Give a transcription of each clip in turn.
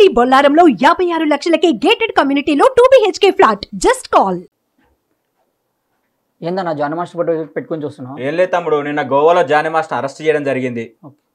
మీ బొల్లారంలో 56 లక్షలకే gated కమ్యూనిటీలో 2 BHK flat. Just call. ఏందన్నా Johnny master photo పెట్టుకొని చూస్తున్నావు? ఏం లేదు తమ్ముడు, నిన్న గోవాలో జానీ మాస్టర్ అరెస్ట్ చేయడం జరిగింది.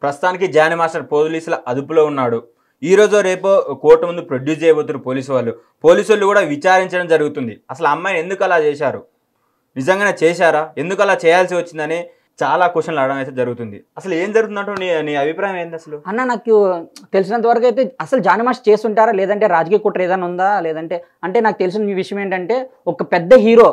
ప్రస్తుతానికి జానీ మాస్టర్ పోలీసుల అదుపులో ఉన్నాడు. ఈ రోజు రేపో కోర్టు ముందు ప్రొడ్యూస్ చేయబోతున్నారు పోలీసు వాళ్ళు కూడా విచారించడం జరుగుతుంది. అసలు అమ్మాయిని ఎందుకు అలా చేశారు, నిజంగానే చేశారా, ఎందుకు అలా చేయాల్సి వచ్చిందని చాలా క్వశ్చన్లు అడగడం అయితే జరుగుతుంది. అసలు ఏం జరుగుతుందంటూ నీ అభిప్రాయం ఏంది? అసలు అన్న నాకు తెలిసినంత వరకు అయితే అసలు జానీ మాస్టర్ చేస్తుంటారా, లేదంటే రాజకీయ కుట్ర ఏదైనా ఉందా, లేదంటే అంటే నాకు తెలిసిన విషయం ఏంటంటే ఒక పెద్ద హీరో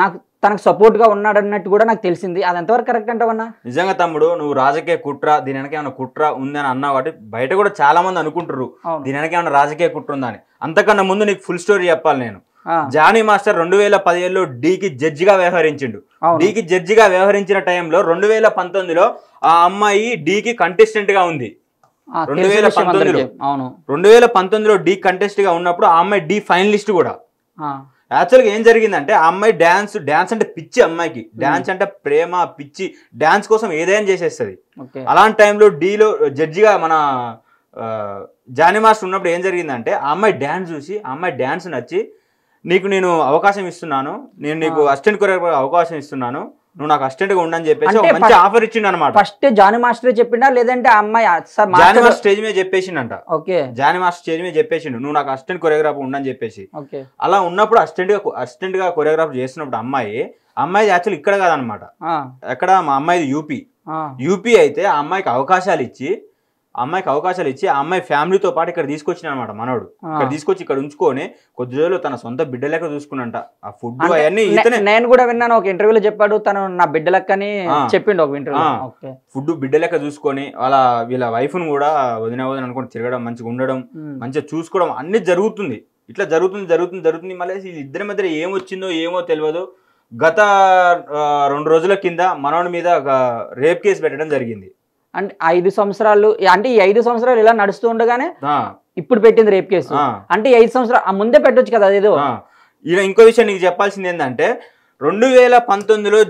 నాకు తనకు సపోర్ట్ గా ఉన్నాడు అన్నట్టు కూడా నాకు తెలిసింది. అది ఎంతవరకు కరెక్ట్ అంటావన్నా? నిజంగా తమ్ముడు, నువ్వు రాజకీయ కుట్ర దీని వెనక ఏమైనా కుట్ర ఉందని అన్నావు కాబట్టి బయట కూడా చాలా మంది అనుకుంటారు దీని వెనక ఏమైనా రాజకీయ కుట్ర ఉందని. అంతకన్నా ముందు నీకు ఫుల్ స్టోరీ చెప్పాలి నేను. జానీ మాస్టర్ 2017లో డీకి జడ్జిగా వ్యవహరించిండు. డీకి జడ్జిగా వ్యవహరించిన టైంలో 2019లో ఆ అమ్మాయి డీకి కంటెస్టెంట్ గా ఉంది. 2019లో డీ కంటెస్ట్ గా ఉన్నప్పుడు ఆ అమ్మాయి డీ ఫైనలిస్ట్ కూడా. యాక్చువల్గా ఏం జరిగిందంటే ఆ అమ్మాయి డాన్స్ అంటే పిచ్చి, అమ్మాయికి డాన్స్ అంటే ప్రేమ పిచ్చి, డాన్స్ కోసం ఏదైనా చేసేస్తుంది. అలాంటి టైంలో డీలో జడ్జిగా మన జానీ మాస్టర్ ఉన్నప్పుడు ఏం జరిగిందంటే ఆ అమ్మాయి డాన్స్ చూసి ఆ అమ్మాయి డాన్స్ నచ్చి నీకు నేను అవకాశం ఇస్తున్నాను, నేను నీకు అసిస్టెంట్ కొరియోగ్రాఫర్ అవకాశం ఇస్తున్నాను, నువ్వు నాకు అసిస్టెంట్ గా ఉండని చెప్పేసి మంచి ఆఫర్ ఇచ్చిండు అనమాట. ఫస్ట్ జానీ మాస్టర్ చెప్పిండా లేదంటే అమ్మాయి జానీ మాస్టర్ స్టేజ్ మీద చెప్పేసిండంట. జానీ మాస్టర్ స్టేజ్ మీద చెప్పేసిండు నువ్వు నాకు అసిస్టెంట్ కొరియోగ్రాఫర్ ఉండని చెప్పేసి. అలా ఉన్నప్పుడు అసిస్టెంట్ గా కొరియోగ్రాఫర్ చేస్తున్నప్పుడు అమ్మాయి యాక్చువల్ ఇక్కడ కాదనమాట, ఎక్కడ మా అమ్మాయిది యూపీ అయితే ఆ అమ్మాయికి అవకాశాలు ఇచ్చి ఆ అమ్మాయి ఫ్యామిలీతో పాటు ఇక్కడ తీసుకొచ్చిన అనమాట మనోడు. ఇక్కడ తీసుకొచ్చి ఇక్కడ ఉంచుకొని కొద్ది రోజులు తన సొంత బిడ్డ లెక్క చూసుకున్నంట. ఆ ఫుడ్ అవన్నీ నేను కూడా విన్నాను, ఒక ఇంటర్వ్యూలో చెప్పాడు తను నా బిడ్డ లెక్కని చెప్పిండు ఒక ఇంటర్వ్యూ. ఫుడ్ బిడ్డ లెక్క చూసుకొని వీళ్ళ వైఫ్ ను కూడా వదిన అనుకుని తిరగడం, మంచిగా ఉండడం, మంచిగా చూసుకోవడం అన్ని జరుగుతుంది. ఇట్లా జరుగుతుంది. మళ్ళీ ఇద్దరి మధ్య ఏమొచ్చిందో ఏమో తెలియదు. గత 2 రోజుల కింద మనోడి మీద ఒక రేప్ కేసు పెట్టడం జరిగింది. అంటే 5 సంవత్సరాలు, అంటే ఈ 5 సంవత్సరాలు ఇలా నడుస్తూ ఉండగానే ఇప్పుడు పెట్టింది రేప్ కేసు. అంటే 5 సంవత్సరాలు ముందే పెట్టొచ్చు కదా అదేదో. ఇలా ఇంకో విషయం నీకు చెప్పాల్సింది ఏంటంటే 2019లో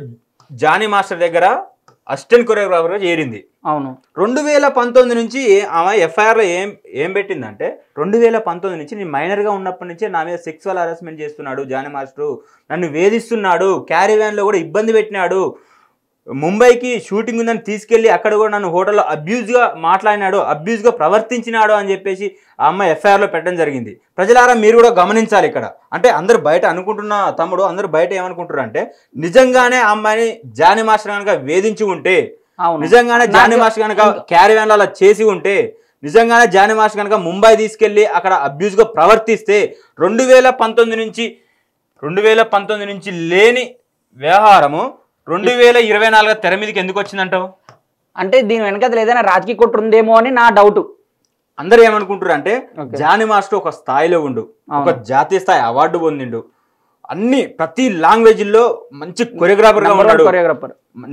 జానీ మాస్టర్ దగ్గర అసిస్టెంట్ కొరియోగ్రాఫర్ గా చేరింది. అవును. 2019 నుంచి ఆమె ఎఫ్ఐఆర్ లో ఏం పెట్టిందంటే 2019 నుంచి నేను మైనర్ గా ఉన్నప్పటి నుంచే నా మీద సెక్సువల్ హరాస్మెంట్ చేస్తున్నాడు జానీ మాస్టర్, నన్ను వేధిస్తున్నాడు, క్యారీవ్యాన్ లో కూడా ఇబ్బంది పెట్టినాడు, ముంబైకి షూటింగ్ ఉందని తీసుకెళ్లి అక్కడ కూడా నన్ను హోటల్లో అబ్యూజ్గా మాట్లాడినాడు, అబ్యూజ్గా ప్రవర్తించినాడు అని చెప్పేసి ఆ అమ్మాయి ఎఫ్ఐఆర్లో పెట్టడం జరిగింది. ప్రజలారా మీరు కూడా గమనించాలి. ఇక్కడ అంటే అందరు బయట అనుకుంటున్న తమ్ముడు, అందరూ బయట ఏమనుకుంటారు అంటే నిజంగానే ఆ అమ్మాయిని జానీ మాస్టర్ కనుక వేధించి ఉంటే, నిజంగానే జానీ మాస్టర్ కనుక క్యారీవ్యాన్ అలా చేసి ఉంటే, నిజంగానే జానీ మాస్టర్ కనుక ముంబై తీసుకెళ్లి అక్కడ అబ్యూజ్గా ప్రవర్తిస్తే 2019 నుంచి లేని వ్యవహారము 2024 తెర మీదకి ఎందుకు వచ్చిందంటావు? అంటే దీని వెనకాల ఏదైనా రాజకీయ కుట్ర ఉందేమో అని నా డౌట్. అందరూ ఏమనుకుంటారు అంటే జానీ మాస్టర్ ఒక స్థాయిలో ఉండు, ఒక జాతీయ స్థాయి అవార్డు పొందిండు, ప్రతి లాంగ్వేజ్ లో మంచి కొరియోగ్రాఫర్ గా ఉన్నాడు,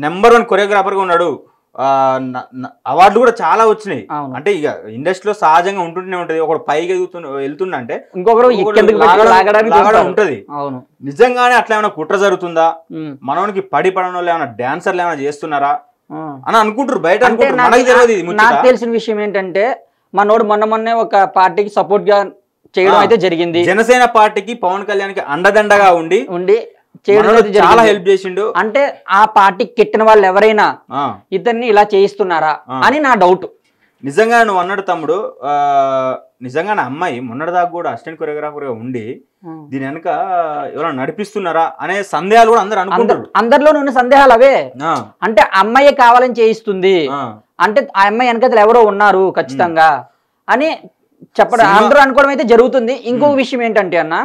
నెంబర్ 1 కొరియోగ్రాఫర్ గా ఉన్నాడు, అవార్డులు కూడా చాలా వచ్చినాయి. అంటే ఇక ఇండస్ట్రీలో సహజంగా ఉంటుంటేనే ఉంటది, ఒకడు పైకి వెళ్తుండే ఇంకొకరు ఉంటది. నిజంగానే అట్లా ఏమైనా కుట్ర జరుగుతుందా, మనోనికి పడడం వల్ల ఏమైనా డాన్సర్లు ఏమైనా చేస్తున్నారా అని అనుకుంటారు బయట. నాకు తెలిసిన విషయం ఏంటంటే మనోడు మొన్నే ఒక పార్టీకి సపోర్ట్ గా చేయడం అయితే జరిగింది. జనసేన పార్టీకి పవన్ కళ్యాణ్ కి అండదండగా ఉండి చాలా హెల్ప్ చేసిండు. అంటే ఆ పార్టీకి కెట్టిన వాళ్ళు ఎవరైనా ఇతన్ని ఇలా చేయిస్తున్నారా అని నా డౌట్. నిజంగా నువ్వు అన్నాడు తమ్ముడు, నిజంగానే అమ్మాయి మొన్నటిదాకా కూడా అసిస్టెంట్ కొరియోగ్రాఫర్ గా ఉండి దీని వెనక ఎవరైనా నడిపిస్తున్నారా అనే సందేహాలు కూడా అందరు అనుకుంటారు. అందరిలో ఉన్న సందేహాలు అవే. అంటే అమ్మాయి కావాలని చేయిస్తుంది అంటే ఆ అమ్మాయి వెనకలు ఎవరో ఉన్నారు ఖచ్చితంగా అని చెప్పడం అందరూ అనుకోవడం అయితే జరుగుతుంది. ఇంకొక విషయం ఏంటంటే అన్న,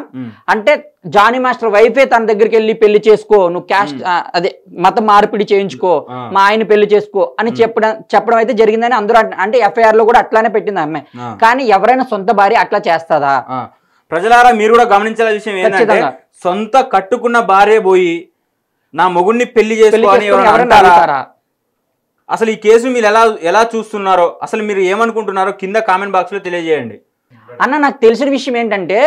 అంటే జానీ మాస్టర్ వైఫే తన దగ్గరికి వెళ్ళి పెళ్లి చేసుకో, నువ్వు క్యాస్ట్ అదే మత మార్పిడి చేయించుకో, మా ఆయన పెళ్లి చేసుకో అని చెప్పడం అయితే జరిగిందని అందరూ అంటే ఎఫ్ఐఆర్ లో కూడా అట్లానే పెట్టింది అమ్మాయి. కానీ ఎవరైనా సొంత భార్య అట్లా చేస్తుందా? ప్రజలారా మీరు కూడా గమనించాల్సిన విషయం ఏంటంటే సొంత కట్టుకున్న భార్య పోయి నా మొగుడిని పెళ్లి చేసుకోవాలని ఎవరైనా అసలు ఈ కేసు మీరు ఎలా చూస్తున్నారో, అసలు మీరు ఏమనుకుంటున్నారో కింద కామెంట్ బాక్స్ లో తెలియజేయండి. అన్న నాకు తెలిసిన విషయం ఏంటంటే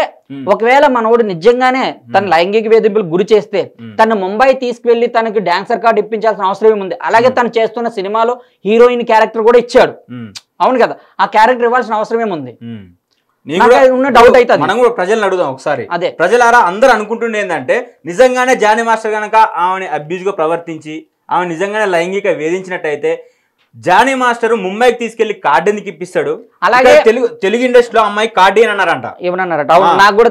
ఒకవేళ మనోడు నిజంగానే తన లైంగిక వేధింపులు గురి చేస్తే తను ముంబై తీసుకువెళ్లి తనకి డాన్సర్ కార్డు ఇప్పించాల్సిన అవసరం ఏముంది? అలాగే తను చేస్తున్న సినిమాలో హీరోయిన్ క్యారెక్టర్ కూడా ఇచ్చాడు, అవును కదా? ఆ క్యారెక్టర్ ఇవ్వాల్సిన అవసరం ఏముంది? ఉన్న డౌట్ అయితే మనం కూడా ప్రజలను అడుగుదాం ఒకసారి. అదే ప్రజలారా అందరూ అనుకుంటుండే ఏంటంటే నిజంగానే జానీ మాస్టర్ గనక ఆమెని అబ్యూజ్ గా ప్రవర్తించి ఆమె నిజంగానే లైంగిక వేధించినట్టయితే జానీ మాస్టర్ ముంబైకి తీసుకెళ్లి కార్డు ఎందుకు ఇప్పిస్తాడు? అలాగే తెలుగు ఇండస్ట్రీలో అమ్మాయి కార్డు అని అన్నారంట.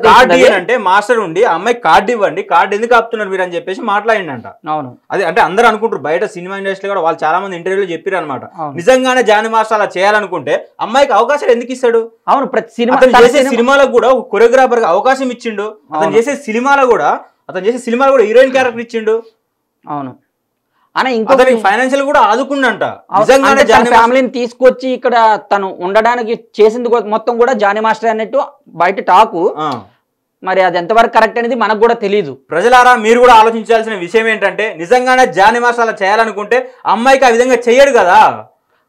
కార్డు అంటే మాస్టర్ ఉండి అమ్మాయి కార్డు ఇవ్వండి, కార్డు ఎందుకు ఆపుతున్నారు మీరు అని చెప్పేసి మాట్లాడిండంట. అవును, అదే అంటే అందరూ అనుకుంటారు బయట సినిమా ఇండస్ట్రీ కూడా వాళ్ళు చాలా మంది ఇంటర్వ్యూలో చెప్పారు అనమాట. నిజంగానే జానీ మాస్టర్ అలా చేయాలనుకుంటే అమ్మాయికి అవకాశాలు ఎందుకు ఇస్తాడు? అవును, ప్రతి సినిమాలకు కూడా కొరియోగ్రాఫర్ గా అవకాశం ఇచ్చిండు. అతను చేసే సినిమాలో కూడా హీరోయిన్ క్యారెక్టర్ ఇచ్చిండు. అవును, ఫైనాన్షియల్ కూడా ఆదుకుండంట. ఫ్యామిలీని తీసుకొచ్చి ఇక్కడ తను ఉండడానికి చేసింది మొత్తం కూడా జానీ మాస్టర్ అన్నట్టు బయట టాకు. మరి అది ఎంతవరకు కరెక్ట్ అనేది మనకు కూడా తెలియదు. ప్రజలారా మీరు కూడా ఆలోచించాల్సిన విషయం ఏంటంటే నిజంగానే జానీ మాస్టర్ అలా చేయాలనుకుంటే అమ్మాయికి ఆ విధంగా చెయ్యడు కదా,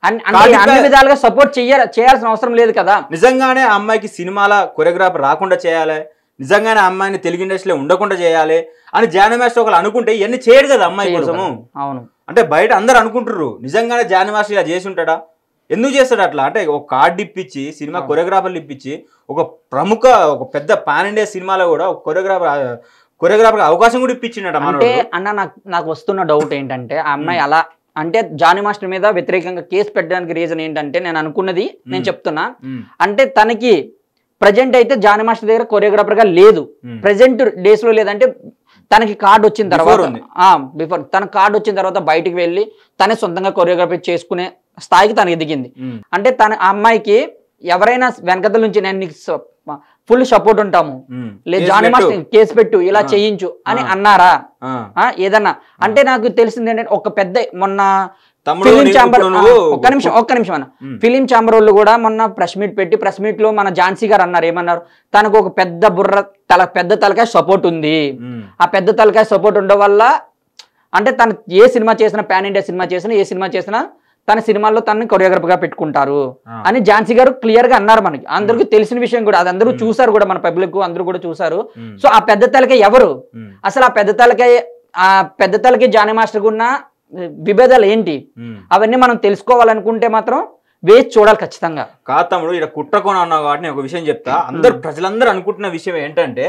అన్ని విధాలుగా సపోర్ట్ చేయాల్సిన అవసరం లేదు కదా. నిజంగానే అమ్మాయికి సినిమాల కొరియోగ్రాఫర్ రాకుండా చేయాలి, నిజంగానే అమ్మాయిని తెలుగు ఇండస్ట్రీలో ఉండకుండా చేయాలి అని జానీ మాస్టర్ ఒకళ్ళు అనుకుంటే ఇవన్నీ చేయడు కదా అమ్మాయి కోసము. అవును, అంటే బయట అందరు అనుకుంటారు నిజంగానే జానీ మాస్టర్ ఇలా చేసి ఉంటాడా? ఎందుకు చేస్తాడు అట్లా? అంటే ఒక కార్డు ఇప్పించి సినిమా కొరియోగ్రాఫర్లు ఇప్పించి ఒక పెద్ద పాన్ ఇండియా సినిమాలో కూడా ఒక కొరియోగ్రాఫర్ అవకాశం కూడా ఇప్పించిండట. అంటే అన్న నాకు వస్తున్న డౌట్ ఏంటంటే ఆ అమ్మాయి అలా అంటే జానీ మాస్టర్ మీద వ్యతిరేకంగా కేసు పెట్టడానికి రీజన్ ఏంటంటే నేను అనుకున్నది నేను చెప్తున్నా. అంటే తనకి ప్రజెంట్ అయితే జానీ మాస్టర్ దగ్గర కొరియోగ్రాఫర్ గా లేదు, ప్రెసెంట్ డేస్ లో లేదంటే తనకి కార్డు వచ్చిన తర్వాత తన కార్డు వచ్చిన తర్వాత బయటికి వెళ్ళి తనే సొంతంగా కొరియోగ్రఫీ చేసుకునే స్థాయికి తనకి దిగింది. అంటే తన అమ్మాయికి ఎవరైనా వెనకతల నుంచి నేను నీకు ఫుల్ సపోర్ట్ ఉంటాము, లేదు జానీ మాస్టర్ కేసు పెట్టు ఇలా చేయించు అని అన్నారా ఏదన్నా? అంటే నాకు తెలిసింది ఏంటంటే ఒక పెద్ద మొన్న ఫిలిం ఛాంబర్ ఒక్క నిమిషం అన్న ఫిలిం ఛాంబర్ వాళ్ళు కూడా మొన్న ప్రెస్ మీట్ లో మన ఝాన్సీ గారు అన్నారు, ఏమన్నారు, తనకు ఒక పెద్ద తలకాయ సపోర్ట్ ఉంది. ఆ పెద్ద తలకాయ సపోర్ట్ ఉండడం వల్ల అంటే తను ఏ సినిమా చేసినా పాన్ ఇండియా సినిమా చేసినా ఏ సినిమా చేసినా తన సినిమాల్లో తనని కొరియోగ్రాఫర్ గా పెట్టుకుంటారు అని ఝాన్సీ గారు క్లియర్ గా అన్నారు. మనకి అందరికి తెలిసిన విషయం కూడా, అది అందరూ చూసారు కూడా, మన పబ్లిక్ అందరూ కూడా చూసారు. సో ఆ పెద్ద తలకాయ ఎవరు అసలు? ఆ పెద్ద తలకాయ జానీ మాస్టర్ ఉన్న విభేదాలు ఏంటి అవన్నీ మనం తెలుసుకోవాలనుకుంటే మాత్రం వేచి చూడాలి ఖచ్చితంగా. కాదు తమ్ముడు, ఇక్కడ కుట్రకోణ అన్నావు కాబట్టి నేను ఒక విషయం చెప్తా. ప్రజలందరూ అనుకుంటున్న విషయం ఏంటంటే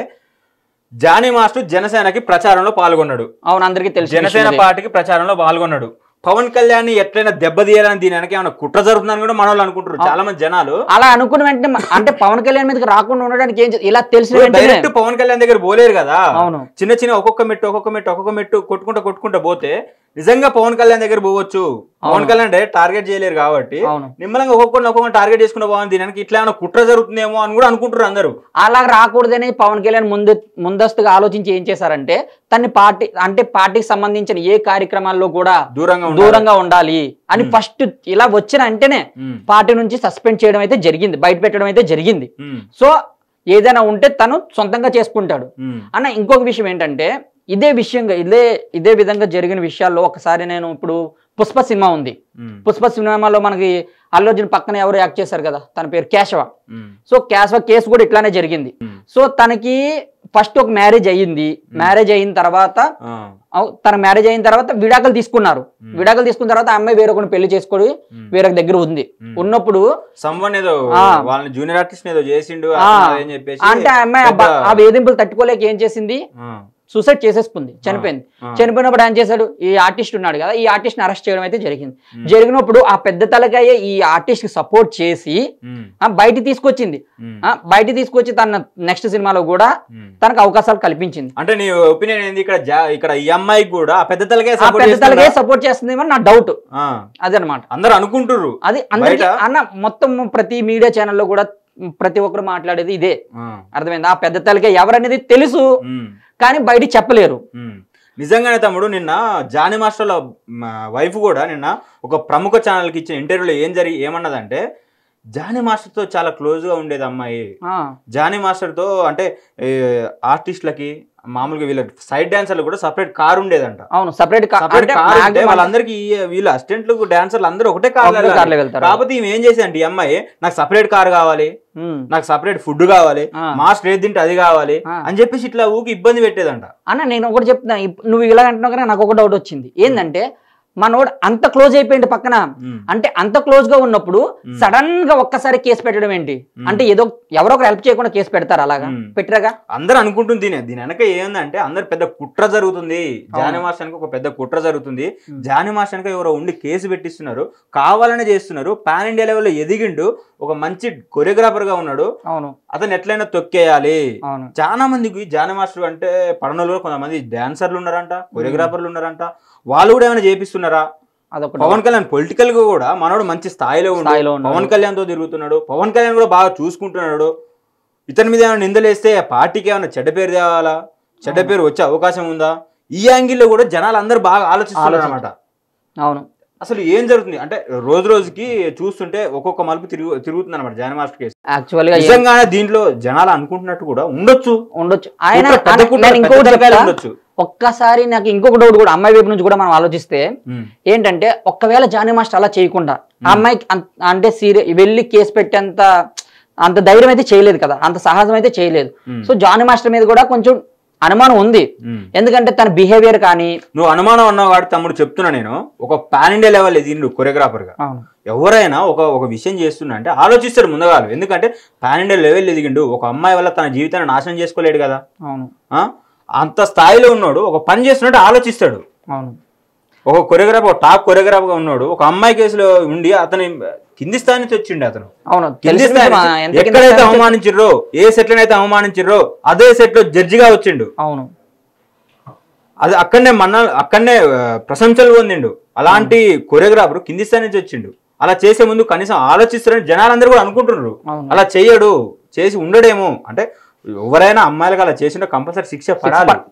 జానీ మాస్టర్ జనసేనకి ప్రచారంలో పాల్గొన్నాడు. అవును, అందరికీ తెలుసు, జనసేన పార్టీకి ప్రచారంలో పాల్గొన్నాడు. పవన్ కళ్యాణ్ ఎట్లయినా దెబ్బతీయాలని దీని వెనక ఏమైనా కుట్ర జరుగుతుందని కూడా మన వాళ్ళు అనుకుంటారు చాలా మంది జనాలు. అలా అనుకున్న వెంటనే అంటే పవన్ కళ్యాణ్ మీదకి రాకుండా ఉండడానికి ఏం ఇలా తెలిసిన డైరెక్ట్ పవన్ కళ్యాణ్ దగ్గర పోలేరు కదా. అవును, చిన్న ఒక్కొక్క మెట్టు కొట్టుకుంటా పోతే నిజంగా పవన్ కళ్యాణ్ దగ్గర పోవచ్చు. పవన్ కళ్యాణ్ డైరెక్ట్ టార్గెట్ చేయలేరు కాబట్టి నిమ్మలంగా ఒక్కొక్క టార్గెట్ చేసుకున్న పోవాలి. దీనికి ఇట్లా ఏమైనా కుట్ర జరుగుతుందేమో అని కూడా అనుకుంటారు అందరూ. అలా రాకూడదని పవన్ కళ్యాణ్ ముందస్తుగా ఆలోచించి ఏం చేశారంటే తన్ని పార్టీకి సంబంధించిన ఏ కార్యక్రమాల్లో కూడా దూరంగా ఉండాలి అని ఫస్ట్ ఇలా వచ్చిన వెంటనే పార్టీ నుంచి సస్పెండ్ చేయడం అయితే జరిగింది, బయట పెట్టడం అయితే జరిగింది. సో ఏదైనా ఉంటే తను సొంతంగా చేసుకుంటాడు అన్న. ఇంకొక విషయం ఏంటంటే ఇదే విధంగా జరిగిన విషయాల్లో ఒకసారి నేను ఇప్పుడు పుష్ప సినిమా ఉంది, పుష్ప సినిమాలో మనకి అల్లు అర్జున్ పక్కన ఎవరు యాక్ట్ చేశారు కదా, తన పేరు కేశవ. సో కేశవ కేసు కూడా ఇట్లానే జరిగింది. సో తనకి ఫస్ట్ ఒక మ్యారేజ్ అయ్యింది, మ్యారేజ్ అయిన తర్వాత విడాకులు తీసుకున్నారు. విడాకులు తీసుకున్న తర్వాత అమ్మాయి వేరొకరిని పెళ్లి చేసుకొని వేరొక దగ్గర ఉంది. ఉన్నప్పుడు అంటే ఆ అమ్మాయి ఆ వేధింపులు తట్టుకోలేక ఏం చేసింది, సూసైడ్ చేసేసుకుంది, చనిపోయింది. చనిపోయినప్పుడు ఏం చేశాడు, ఈ ఆర్టిస్ట్ ఉన్నాడు కదా, ఈ ఆర్టిస్ట్ ని అరెస్ట్ చేయడం అయితే జరిగింది. జరిగినప్పుడు ఆ పెద్ద తలకాయ ఈ ఆర్టిస్ట్ కి సపోర్ట్ చేసి బయట తీసుకొచ్చింది. బయట తీసుకొచ్చి తన నెక్స్ట్ సినిమాలో కూడా తనకు అవకాశాలు కల్పించింది. అంటే నీ ఒపీనియన్ ఏంది ఇక్కడ ఈ అమ్మాయి కూడా పెద్ద తలకాయ సపోర్ట్ చేస్తుందేమో నా డౌట్. అదనమాట అందరూ అనుకుంటారు. అది అందరికీ అన్న మొత్తం ప్రతి మీడియా ఛానల్లో కూడా ప్రతి ఒక్కరు మాట్లాడేది ఇదే, అర్థమైంది? ఆ పెద్ద తలకాయ ఎవరనేది తెలుసు కానీ బయట చెప్పలేరు. నిజంగానే తమ్ముడు, నిన్న జానీ మాస్టర్ల వైఫ్ కూడా నిన్న ఒక ప్రముఖ ఛానల్కి ఇచ్చిన ఇంటర్వ్యూలో ఏమన్నదంటే జానీ మాస్టర్ తో చాలా క్లోజ్ గా ఉండేది అమ్మాయి. జానీ మాస్టర్ తో అంటే ఆర్టిస్టులకి మామూలుగా వీళ్ళ సైడ్ డాన్సర్లు కూడా సపరేట్ కార్ ఉండేదంట. అవును, సపరేట్ కార్. వాళ్ళందరికీ వీళ్ళ అసిస్టెంట్లు డాన్సర్లు అందరూ ఒకటే కార్ వెళ్తారు. కాకపోతే ఈమె ఏం చేసేదంటే ఈ అమ్మాయి నాకు సపరేట్ కార్ కావాలి, నాకు సపరేట్ ఫుడ్ కావాలి, మాస్టర్ ఏది తింటే అది కావాలి అని చెప్పేసి ఇట్లా ఊకి ఇబ్బంది పెట్టేదంట. అన్న నేను ఒకటి చెప్తున్నా, నువ్వు ఇలా అంటున్నావు కానీ నాకు ఒక డౌట్ వచ్చింది. ఏంటంటే మనోడు అంత క్లోజ్ అయిపోయింది పక్కన. అంటే అంత క్లోజ్ గా ఉన్నప్పుడు సడన్ గా ఒక్కసారి కేసు పెట్టడం ఏంటి? అంటే ఏదో ఎవరో ఒకరు హెల్ప్ చేయకుండా కేసు పెడతారు, అలాగా పెట్టిరాగా. అందరు అనుకుంటుంది దీని వెనక ఏందంటే అందరు పెద్ద కుట్ర జరుగుతుంది, జానీ మాస్టర్ వెనక ఒక పెద్ద కుట్ర జరుగుతుంది, జానీ మాస్టర్ వెనక ఎవరో ఉండి కేసు పెట్టిస్తున్నారు, కావాలనే చేస్తున్నారు. పాన్ ఇండియా లెవెల్లో ఎదిగిండు, ఒక మంచి కొరియోగ్రాఫర్ గా ఉన్నాడు, అవును అతను ఎట్లయినా తొక్కేయాలి. చాలా మందికి జానీ మాస్టర్ అంటే పడనలో కొంతమంది డాన్సర్లు ఉన్నారంట, కొరియోగ్రాఫర్లు ఉన్నారంట, వాళ్ళు కూడా ఏమైనా చేపిస్తున్నారా? పవన్ కళ్యాణ్ పొలిటికల్ గా కూడా మనోడు మంచి స్థాయిలో ఉన్నాడు, పవన్ కళ్యాణ్ తో తిరుగుతున్నాడు, పవన్ కళ్యాణ్ కూడా బాగా చూసుకుంటున్నాడు. ఇతని మీద ఏమైనా నిందలేస్తే పార్టీకి ఏమైనా చెడ్డ పేరు తేవాలా, చెడ్డ పేరు వచ్చే అవకాశం ఉందా? ఈ యాంగిల్లో కూడా జనాలు అందరూ బాగా ఆలోచిస్తున్నారు అనమాట. అవును, అసలు ఏం జరుగుతుంది అంటే రోజు రోజుకి చూస్తుంటే ఒక్కొక్క మలుపు తిరుగుతుంది అనమాట జానీ మాస్టర్ కేసు. యాక్చువల్గా నిజంగానే దీంట్లో జనాలు అనుకుంటున్నట్టు కూడా ఉండొచ్చు. ఆయన ఉండొచ్చు. ఒక్కసారి నాకు ఇంకొక డౌట్ కూడా అమ్మాయి వైపు నుంచి కూడా మనం ఆలోచిస్తే ఏంటంటే, ఒక్కవేళ జానీ మాస్టర్ అలా చేయకుండా ఆ అమ్మాయికి అంటే వెళ్ళి కేసు పెట్టేంత అంత ధైర్యం అయితే చేయలేదు కదా, అంత సాహసం అయితే చేయలేదు. సో జానీ మాస్టర్ మీద కూడా కొంచెం అనుమానం ఉంది, ఎందుకంటే తన బిహేవియర్ కానీ. నువ్వు అనుమానం అన్నావు కాబట్టి తమ్ముడు చెప్తున్నా, నేను ఒక పాన్ ఇండియా లెవెల్ ఎదిగిండు కొరియోగ్రాఫర్ గా. ఎవరైనా ఒక విషయం చేస్తున్నా అంటే ఆలోచిస్తాడు ముందుగా, ఎందుకంటే పాన్ ఇండియా లెవెల్ ఎదిగిండు, ఒక అమ్మాయి వల్ల తన జీవితాన్ని నాశనం చేసుకోలేడు కదా. అంత స్థాయిలో ఉన్నాడు, ఒక పని చేస్తున్నట్టు ఆలోచిస్తాడు. ఒక కొరియోగ్రాఫర్, టాప్ కొరియోగ్రాఫర్ గా ఉన్నాడు, ఒక అమ్మాయి కేసులో ఉండి అతని కింది స్థాయి నుంచి వచ్చిండు. అతను కింది స్థాయి ఎక్కడైతే అవమానించిర్రో, ఏ సెట్ అయితే అవమానించిర్రో అదే సెట్ లో జడ్జిగా వచ్చిండు. అవును, అది అక్కడనే ప్రశంసలు పొందిండు. అలాంటి కొరియోగ్రాఫర్ కింది స్థాయి నుంచి వచ్చిండు. అలా చేసే ముందు కనీసం ఆలోచిస్తారని జనాలందరూ కూడా అనుకుంటున్నారు. అలా చెయ్యడు, చేసి ఉండడేమో. అంటే ఎవరైనా అమ్మాయిలకు అలా చేసిండే కంపల్సరీ శిక్ష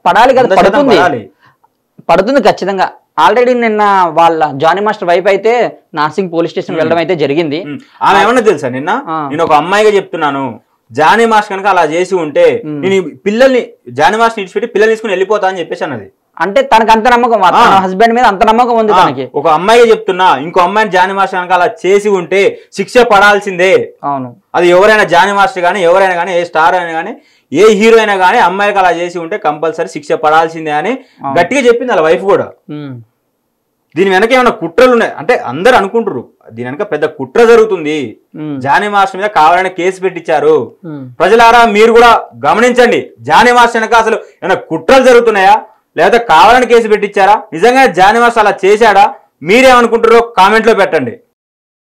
పడాలి కదా, పడుతుంది ఖచ్చితంగా. ఆల్రెడీ నిన్న వాళ్ళ జానీ మాస్టర్ వైఫ్ అయితే నార్సింగ్ పోలీస్ స్టేషన్ వెళ్ళడం అయితే జరిగింది. ఆమె ఏమన్నా తెలుసా, నేను ఒక అమ్మాయిగా చెప్తున్నాను, జానీ మాస్టర్ కనుక అలా చేసి ఉంటే నేను పిల్లల్ని జానీ మాస్టర్ ఇచ్చిపెట్టి పిల్లల్ని తీసుకుని వెళ్ళిపోతా అని చెప్పేసి అన్నది. అంటే తనకు అంత నమ్మకం, హస్బెండ్ మీద అంత నమ్మకం ఉంది తనకి. ఒక అమ్మాయిగా చెప్తున్నా, ఇంకో అమ్మాయిని జానీ మాస్టర్ కనుక అలా చేసి ఉంటే శిక్ష పడాల్సిందే. అవును, అది ఎవరైనా జానీ మాస్టర్ కానీ, ఎవరైనా కానీ, ఏ స్టార్ అయినా కానీ, ఏ హీరో అయినా కానీ అమ్మాయికి అలా చేసి ఉంటే కంపల్సరీ శిక్ష పడాల్సిందే అని గట్టిగా చెప్పింది వాళ్ళ వైఫ్ కూడా. దీని వెనక ఏమైనా కుట్రలు ఉన్నాయి అంటే అందరు అనుకుంటారు, దీని వెనక పెద్ద కుట్ర జరుగుతుంది, జానీ మాస్టర్ మీద కావాలని కేసు పెట్టించారు. ప్రజలారా మీరు కూడా గమనించండి, జానీ మాస్టర్ వెనక అసలు ఏమైనా కుట్రలు జరుగుతున్నాయా, లేదా కావాలని కేసు పెట్టించారా, నిజంగా జానీ మాస్టర్ అలా చేశాడా, మీరేమనుకుంటారో కామెంట్లో పెట్టండి.